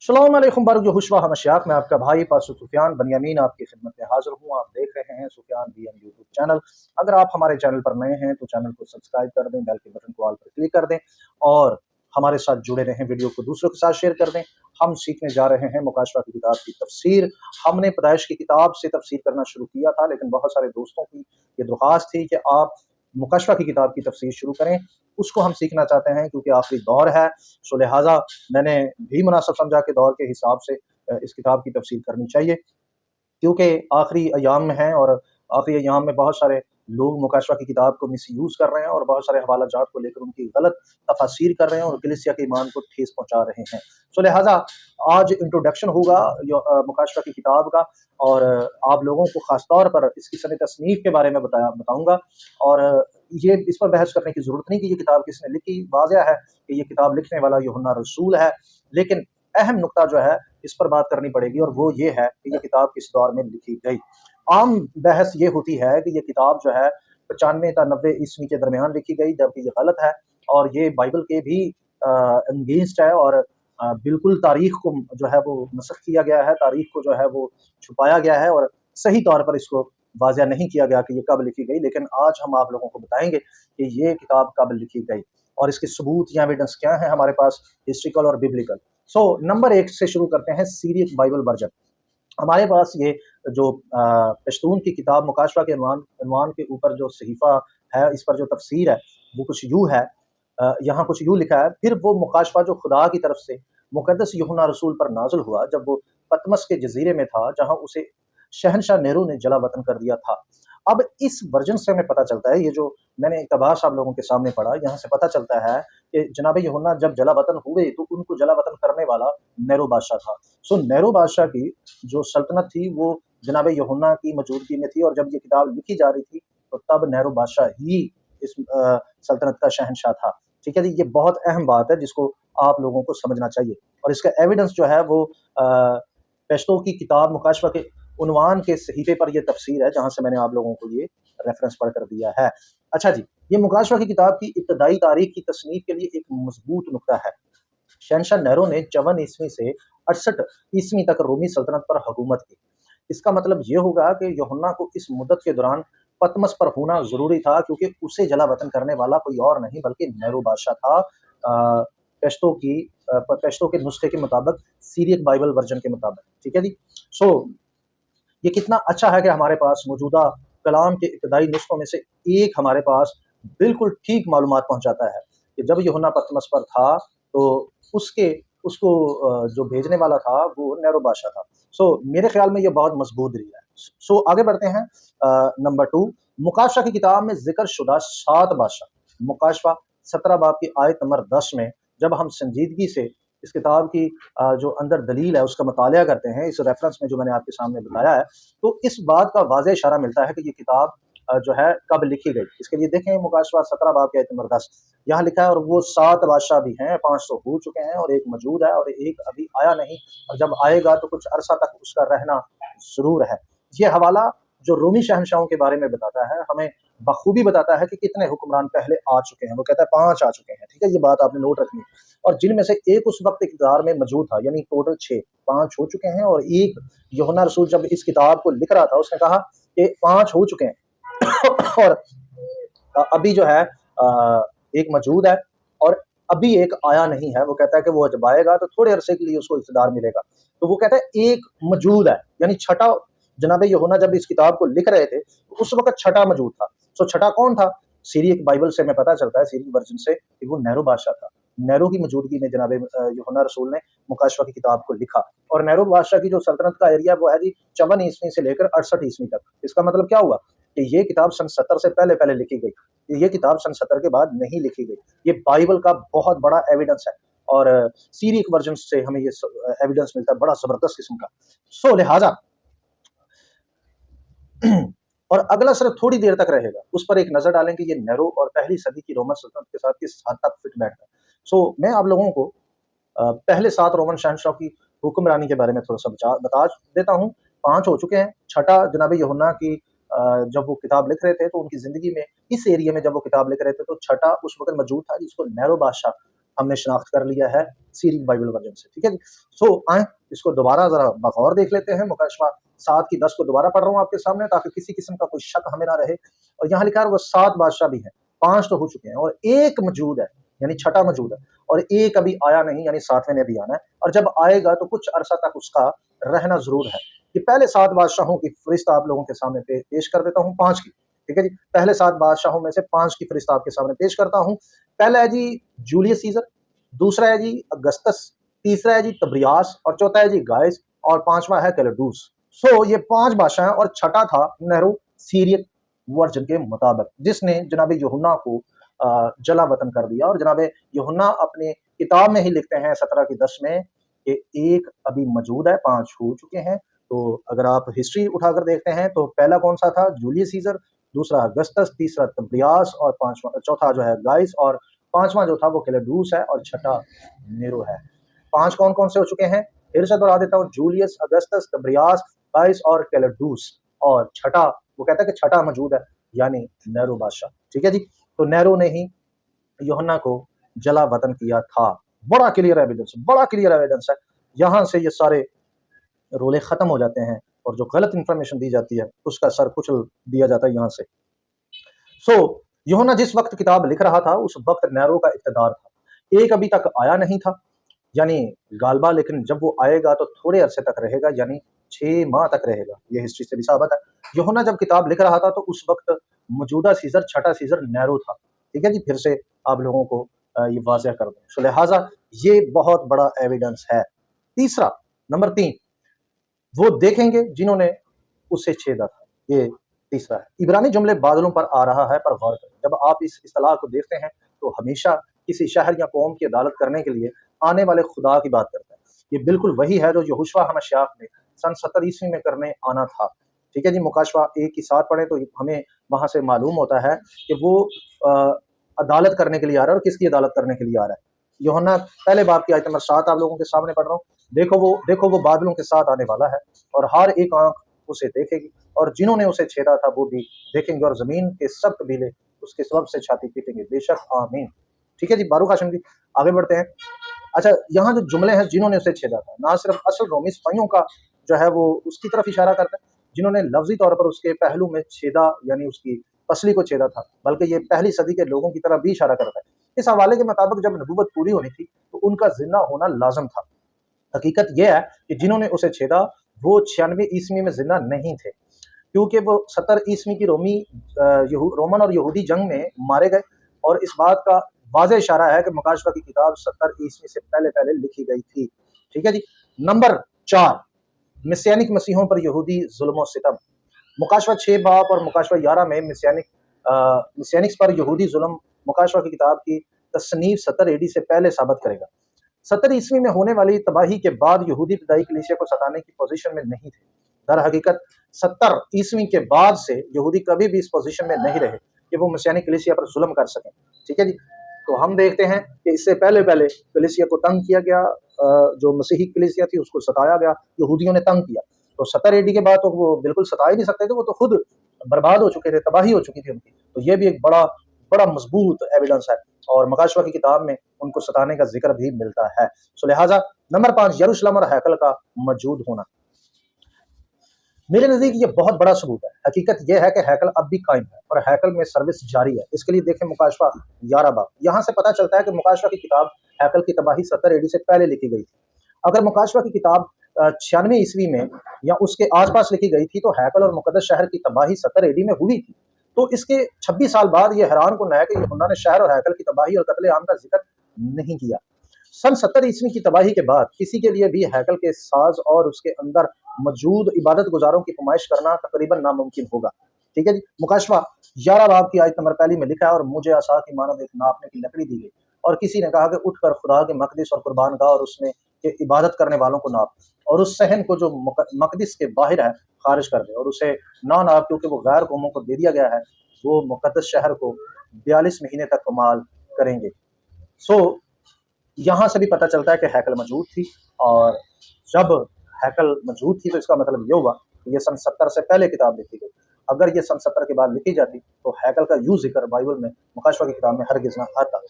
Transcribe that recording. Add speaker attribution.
Speaker 1: अस्सलाम वालेकुम बारक जो हुश्वा हमशाक मैं आपका भाई पासु सुफियान बनियामीन आपकी खिदमत में हाजिर हूँ। आप देख रहे हैं सुफियान बीएम यूट्यूब चैनल। अगर आप हमारे चैनल पर नए हैं तो चैनल को सब्सक्राइब कर दें, बेल के बटन को ऑल पर क्लिक कर दें और हमारे साथ जुड़े रहें। वीडियो को दूसरों के साथ शेयर कर दें। हम सीखने जा रहे हैं मुकाशवा की किताब की तफसीर। हमने पैदाइश की किताब से तफसीर करना शुरू किया था, लेकिन बहुत सारे दोस्तों की ये दरख्वास्त थी कि आप मुकाशवा की किताब की तफसीर शुरू करें। उसको हम सीखना चाहते हैं क्योंकि आखिरी दौर है, सो लिहाजा मैंने भी मुनासिब समझा कि दौर के हिसाब से इस किताब की तफसीर करनी चाहिए, क्योंकि आखिरी अयाम में है और आखिरी अयाम में बहुत सारे लोग मुकाशवा की किताब को मिसयूज़ कर रहे हैं और बहुत सारे हवाला जात को लेकर उनकी गलत तफासीर कर रहे हैं और कलीसिया के ईमान को ठेस पहुंचा रहे हैं। सो लिहाजा आज इंट्रोडक्शन होगा मुकाशवा की किताब का, और आप लोगों को खास तौर पर इसकी सन तसनीफ के बारे में बताऊंगा। और ये इस पर बहस करने की जरूरत नहीं कि ये किताब किसने लिखी। वाज़ेह है कि ये किताब लिखने वाला यूहन्ना रसूल है, लेकिन अहम नुक्ता जो है इस पर बात करनी पड़ेगी, और वो ये है कि ये किताब किस दौर में लिखी गई। आम बहस ये होती है कि ये किताब जो है 95 या 90 ईस्वी के दरमियान लिखी गई, जबकि ये गलत है और ये बाइबल के भी अगेंस्ट है, और बिल्कुल तारीख को जो है वो नसख किया गया है, तारीख को जो है वो छुपाया गया है और सही तौर पर इसको वाज़ेह नहीं किया गया कि ये कब लिखी गई। लेकिन आज हम आप लोगों को बताएंगे कि ये किताब कब लिखी गई और इसके सबूत या एविडेंस क्या है हमारे पास, हिस्ट्रिकल और बिब्लिकल। सो नंबर एक से शुरू करते हैं, सीरियक बाइबल वर्जन। हमारे पास ये जो पश्तून की किताब मुकाशवा के अनवान के ऊपर जो सहीफा है, इस पर जो तफसीर है वो कुछ यूँ है। यहाँ कुछ यूँ लिखा है, फिर वो मुकाशवा जो खुदा की तरफ से मुकद्दस यूहन्ना रसूल पर नाजिल हुआ जब वो पतमस के जजीरे में था, जहाँ उसे शहनशाह नेहरू ने जला वतन कर दिया था। अब इस वर्जन से हमें पता चलता है, ये जो मैंने इक़्तिबास आप लोगों के सामने पढ़ा, यहाँ से पता चलता है कि जनाब यूहन्ना जब जला वतन हुए तो उनको जला वतन करने वाला नेहरू बादशाह था। सो नेहरू बादशाह की जो सल्तनत थी वो जनाब यूहन्ना की मौजूदगी में थी, और जब ये किताब लिखी जा रही थी तो तब नेहरू बादशाह ही इस सल्तनत का शहनशाह था। ठीक है जी, ये बहुत अहम बात है जिसको आप लोगों को समझना चाहिए, और इसका एविडेंस जो है वो पेश्तो की किताब मुकाशवा के उन्वान के सहीफे पर ये तफसीर है, जहाँ से मैंने आप लोगों को ये रेफरेंस पढ़ कर दिया है। अच्छा जी, ये मुकाशवा की किताब की इब्तदाई तारीख की तसनीफ के लिए एक मजबूत नुक्ता है। शहनशाह नेहरू ने 54 ईस्वी से 68 ईस्वी तक रोमी सल्तनत पर हुकूमत की। इसका मतलब ये होगा कि यूहन्ना को इस मुद्दत के दौरान पतमस पर होना ज़रूरी था, क्योंकि उसे जला वतन करने वाला कोई और नहीं बल्कि नेहरू बादशाह था। पेश्तो के नुस्खे के मुताबिक, सीरियक बाइबल वर्जन के मुताबिक। ठीक है जी। सो ये कितना अच्छा है कि हमारे पास मौजूदा कलाम के इब्तदाई नुस्खों में से एक हमारे पास बिल्कुल ठीक मालूमात पहुंचाता है कि जब यूहन्ना पतमस पर था तो उसके उसको जो भेजने वाला था वो नेहरू बादशाह था। सो मेरे ख्याल में ये बहुत मजबूत रही है। सो आगे बढ़ते हैं। नंबर टू, मुकाशवा की किताब में जिक्र शुदा 7 बादशाह। मुकाशवा 17 बाब की आयत नंबर 10 में जब हम संजीदगी से इस किताब की जो अंदर दलील है उसका मुतालिया करते हैं, इस रेफरेंस में जो मैंने आपके सामने बताया है, तो इस बात का वाज़ेह इशारा मिलता है कि ये किताब जो है कब लिखी गई। इसके लिए देखें मुकाशवा 17 बाब की आयत नंबर 10, यहाँ लिखा है, और वो 7 बादशाह भी हैं, 5 तो हो चुके हैं और एक मौजूद है और एक अभी आया नहीं, और जब आएगा तो कुछ अरसा तक उसका रहना ज़रूर है। ये हवाला जो रोमी शहनशाहों के बारे में बताता है, हमें बखूबी बताता है कि कितने हुक्मरान पहले आ चुके हैं। वो कहता है 5 आ चुके हैं। ठीक है, ये बात आपने नोट रखनी है, और जिनमें से एक उस वक्त इक़्तिदार में मौजूद था, यानी टोटल 6, 5 हो चुके हैं, और एक यूहन्ना रसूल जब इस किताब को लिख रहा था उसने कहा कि 5 हो चुके हैं और अभी जो है एक मौजूद है और अभी एक आया नहीं है। वो कहता है कि वो जब आएगा तो थोड़े अरसे के लिए उसको इक़्तिदार मिलेगा। तो वो कहता है एक मौजूद है, यानी छठा जनाब यूहन्ना जब इस किताब को लिख रहे थे तो उस वक्त छठा मौजूद था। सो छठा कौन था? सीरियक बाइबल से हमें पता चलता है, सीरियक वर्जन से, कि वो नेहरू बादशाह था। नेहरू की मौजूदगी में जनाब यूहन्ना रसूल ने मुकाशवा की किताब को लिखा, और नेहरू बादशाह की जो सल्तनत का एरिया वो है जी 54 ईस्वी से लेकर 68 ईस्वी तक। इसका मतलब क्या हुआ कि ये किताब सन 70 से पहले लिखी गई। ये किताब सन 70 के बाद नहीं लिखी गई। ये बाइबल का बहुत बड़ा एविडेंस है, और सीरियक वर्जन से हमें ये एविडेंस मिलता है बड़ा जबरदस्त किस्म का। सो लिहाजा और अगला सिर्फ थोड़ी देर तक रहेगा, उस पर एक नजर डालेंगे, ये नेहरू और पहली सदी की रोमन सल्तनत के साथ किस हद तक फिट बैठता है। सो मैं आप लोगों को पहले 7 रोमन शहनशाह की हुक्मरानी के बारे में थोड़ा सा बता देता हूँ। 5 हो चुके हैं, छठा जनाब यूहन्ना की जब वो किताब लिख रहे थे तो उनकी जिंदगी में इस एरिया में जब वो किताब लिख रहे थे तो छठा उस वक्त मौजूद था, जिसको नेहरू बादशाह हमने शनाख्त कर लिया है सीरी बाइबल वर्जन से, ठीक है जी। सो आए इसको दोबारा जरा बगौर देख लेते हैं। मुकाशवा 7 की 10 को दोबारा पढ़ रहा हूँ आपके सामने, ताकि किसी किस्म का कोई शक हमें ना रहे। और यहाँ लिखा है वो 7 बादशाह भी हैं, 5 तो हो चुके हैं और 1 मौजूद है, यानी छठा मौजूद है, और 1 अभी आया नहीं, यानी 7वें ने भी आना है। और जब आएगा तो कुछ अरसा तक उसका रहना जरूर है। कि पहले 7 बादशाहों की फहरिस्त आप लोगों के सामने पेश कर देता हूँ, 5 की, ठीक है जी। पहले 7 बादशाहों में से 5 की फहरिस्त आपके सामने पेश करता हूँ। पहला है जी जूलियस सीजर, दूसरा है जी अगस्तस, तीसरा है जी तब्रियास, और चौथा है जी गाइस, और 5वां है कैलेडूस। सो ये 5 बादशाह हैं, और छठा था नेहरू सीरियक वर्जन के मुताबिक, जिसने जनाब यूहन्ना को जला वतन कर दिया। और जनाब यूहन्ना अपने किताब में ही लिखते हैं 17 की 10 में कि 1 अभी मौजूद है, 5 हो चुके हैं। तो अगर आप हिस्ट्री उठाकर देखते हैं तो पहला कौन सा था, जूलियस सीजर, दूसरा अगस्तस, तीसरा तब्रियास, और चौथा जो है गाइस, और 5वां जो था वो कैलेडूस है, और छठा नेरो है। 5 कौन कौन से हो चुके हैं, फिर से दोहरा देता हूँ, जूलियस, अगस्तस, तब्रियास, गाइस और कैलेडूस, और छठा वो कहता है कि छठा मौजूद है, यानी नेरो बादशाह, ठीक है जी। तो नेरो ने ही यूहन्ना को जला वतन किया था। बड़ा क्लियर एविडेंस, बड़ा क्लियर एविडेंस है। यहाँ से ये सारे रोले खत्म हो जाते हैं, और जो गलत इंफॉर्मेशन दी जाती है उसका सर कुचल दिया जाता है यहाँ से। सो यूहन्ना जिस वक्त किताब लिख रहा था उस वक्त नेरो का इक़्तिदार था, 1 अभी तक आया नहीं था, यानी गालबा, लेकिन जब वो आएगा तो थोड़े अरसे तक रहेगा, यानी 6 माह तक रहेगा। ये हिस्ट्री से भी साबित है। यूहन्ना जब किताब लिख रहा था तो उस वक्त मौजूदा सीजर, छठा सीजर नेरो था, ठीक है जी। फिर से आप लोगों को ये वाज़ेह कर दूं, सो लिहाजा ये बहुत बड़ा एविडेंस है। तीसरा, नंबर 3, वो देखेंगे जिन्होंने उसे छेदा था, ये तीसरा है। इब्रानी जुमले बादलों पर आ रहा है, पर गौर करें। जब आप इस इस्तिलाह को देखते हैं तो हमेशा किसी शहर या कौम की अदालत करने के लिए आने वाले खुदा की बात करता है। ये बिल्कुल वही है जो यहोशुआ हमश्याख ने सन 70 ईस्वी में करने आना था, ठीक है जी। मुकाशवा 1 की 7 पढ़े तो हमें वहां से मालूम होता है कि वो अदालत करने के लिए आ रहा है। और किसकी अदालत करने के लिए आ रहा है, यूहन्ना पहले बाब की आयत नंबर 7 आप लोगों के सामने पढ़ रहा हूँ। देखो वो बादलों के साथ आने वाला है, और हर एक आंख उसे देखेगी, और जिन्होंने उसे छेदा था वो भी देखेंगे, और जमीन के सब कबीले उसके सबब से छाती पीटेंगे, बेशक आमीन, ठीक है जी। बारूक हाशिम जी, आगे बढ़ते हैं। अच्छा, यहाँ जो जुमले हैं जिन्होंने उसे छेदा था, ना सिर्फ असल रोमी सिपाहियों का जो है वो उसकी तरफ इशारा करता है जिन्होंने लफ्जी तौर पर उसके पहलू में छेदा, यानी उसकी पसली को छेदा था, बल्कि ये पहली सदी के लोगों की तरफ भी इशारा करता है। इस हवाले के मुताबिक जब नबूवत पूरी होनी थी तो उनका जिंदा होना लाजम था। हकीकत यह है कि जिन्होंने उसे छेदा वो 96 ईस्वी में जिंदा नहीं थे, क्योंकि वो 70 ईस्वी की रोमन और यहूदी जंग में मारे गए। और इस बात का वाज़ेह इशारा है कि मुकाशवा की किताब 70 ईस्वी से पहले पहले लिखी गई थी, ठीक है जी। नंबर 4, मिसियानिक मसीहों पर यहूदी जुल्म सितम। मुकाशवा 6 बाब और मुकाशवा 11 में मिसियानिक्स पर यहूदी जुल्म मुकाशवा की किताब की तसनीफ 70 एडी से पहले साबित करेगा। 70 ईस्वी में होने वाली तबाही के बाद यहूदी इब्तदाई कलीसिया को सताने की पोजीशन में नहीं थे। दर हकीकत 70 ईस्वी के बाद से यहूदी कभी भी इस पोजीशन में नहीं रहे कि वो मसीहानी कलीसिया पर जुल्म कर सकें, ठीक है जी। तो हम देखते हैं कि इससे पहले पहले कलीसिया को तंग किया गया, जो मसीही कलीसिया थी उसको सताया गया, यहूदियों ने तंग किया। तो 70 एडी के बाद तो वो बिल्कुल सता ही नहीं सकते थे, वो तो खुद बर्बाद हो चुके थे, तबाही हो चुकी थी उनकी। तो ये भी एक बड़ा बड़ा मजबूत एविडेंस है, और मकाशवा की किताब में उनको सताने का जिक्र भी मिलता है। सो लिहाजा नंबर 5, यरूशलेम और हैकल का मौजूद होना मेरे नजदीक ये बहुत बड़ा सबूत है। हकीकत यह है कि हैकल अब भी कायम है और हैकल में सर्विस जारी है। इसके लिए देखें मुकाशवा 11 बाब। यहाँ से पता चलता है कि मुकाशवा की किताब हैकल की तबाही 70 एडी से पहले लिखी गई थी। अगर मुकाशवा की किताब 96 ईस्वी में या उसके आसपास लिखी गई थी तो हैकल और मुकद्दस शहर की तबाही 70 एडी में हुई थी। तो इसके 26 साल बाद यह हैरान कुन है कि यूहन्ना ने शहर और हैकल की तबाही और कत्ले आम का जिक्र नहीं किया। सन 70 ईस्वी की तबाही के बाद किसी के लिए भी हैकल के साज और उसके अंदर मौजूद इबादत गुजारों की नुमाइश करना तकरीबन नामुमकिन होगा, ठीक है जी। मुकाशवा 11 बाब की आयत नंबर पहली में लिखा है, और मुझे आसा की मानव एक नापने की लकड़ी दी गई, और किसी ने कहा कि उठकर खुदा के मकदिस और कुर्बान गाह और उसमें के इबादत करने वालों को नाप, और उस सहन को जो मकदिस के बाहर है खारिज कर दे, और उसे ना नाप क्योंकि वो गैर कौमों को दे दिया गया है, वो मुकद्दस शहर को 42 महीने तक कमाल करेंगे। सो यहाँ से भी पता चलता है कि हैकल मौजूद थी, और जब हैकल मौजूद थी तो इसका मतलब ये हुआ कि ये सन 70 से पहले किताब लिखी गई। अगर ये सन 70 के बाद लिखी जाती तो हैकल का यूं जिक्र बाइबल में मुकाशवा की किताब में हरगिज़ ना आता।